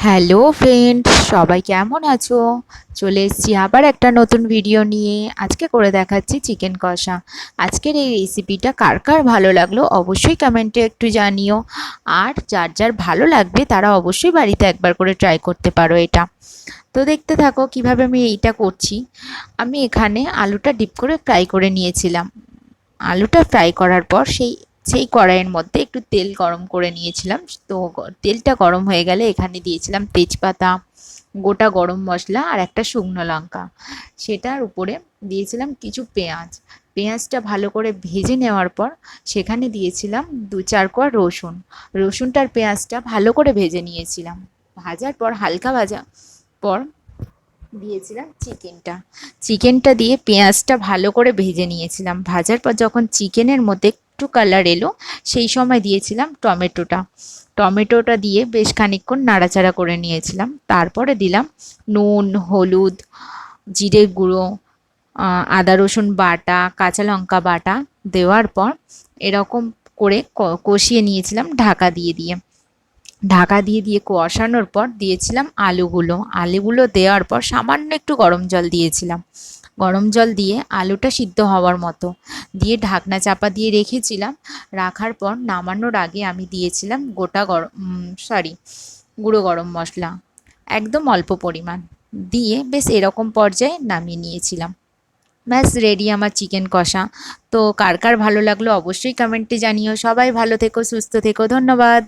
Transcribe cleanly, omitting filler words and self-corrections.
Hello friends, সবাই কেমন আছো? চলে এসেছি আবার একটা নতুন ভিডিও নিয়ে। আজকে করে দেখাচ্ছি চিকেন কষা। আজকের এই রেসিপিটা কার কার ভালো লাগলো অবশ্যই কমেন্টে একটু জানিও। আর যার যার ভালো লাগবে তারা অবশ্যই বাড়িতে একবার করে ট্রাই করতে পারো এটা। তো দেখতে থাকো কিভাবে আমি এইটা করছি। আমি এখানে আলুটা ডিপ করে ফ্রাই করে নিয়েছিলাম। আলুটা ফ্রাই করার পর সেই সেই কড়াইয়ের মধ্যে একটু তেল গরম করে নিয়েছিলাম। তো তেলটা গরম হয়ে গেলে এখানে দিয়েছিলাম তেজপাতা, গোটা গরম মশলা আর একটা শুকনো লঙ্কা। সেটার উপরে দিয়েছিলাম কিছু পেঁয়াজ। পেঁয়াজটা ভালো করে ভেজে নেওয়ার পর সেখানে দিয়েছিলাম 2-4 কোয়া রসুন। রসুনটার পেঁয়াজটা ভালো করে ভেজে নিয়েছিলাম। ভাজার পর হালকা ভাজা পর দিয়েছিলাম চিকেনটা। চিকেনটা দিয়ে পেঁয়াজটা ভালো করে ভেজে নিয়েছিলাম। ভাজার পর যখন চিকেনের মধ্যে একটু কালার এলো সেই সময় দিয়েছিলাম টমেটোটা। টমেটোটা দিয়ে বেশ খানিকক্ষণ নাড়াচাড়া করে নিয়েছিলাম। তারপরে দিলাম নুন, হলুদ, জিরে গুঁড়ো, আদা রসুন বাটা, কাঁচা লঙ্কা বাটা। দেওয়ার পর এরকম করে কষিয়ে নিয়েছিলাম ঢাকা দিয়ে দিয়ে। ঢাকা দিয়ে দিয়ে কষানোর পর দিয়েছিলাম আলুগুলো। আলুগুলো দেওয়ার পর সামান্য একটু গরম জল দিয়েছিলাম। গরম জল দিয়ে আলুটা সিদ্ধ হওয়ার মতো দিয়ে ঢাকনা চাপা দিয়ে রেখেছিলাম। রাখার পর নামানোর আগে আমি দিয়েছিলাম গোটা গরম গুঁড়ো গরম মশলা, একদম অল্প পরিমাণ দিয়ে বেশ এরকম পর্যায়ে নামিয়ে নিয়েছিলাম। ব্যাস রেডি আমার চিকেন কষা। তো কার কার ভালো লাগলো অবশ্যই কমেন্টে জানিও। সবাই ভালো থেকো, সুস্থ থেকো, ধন্যবাদ।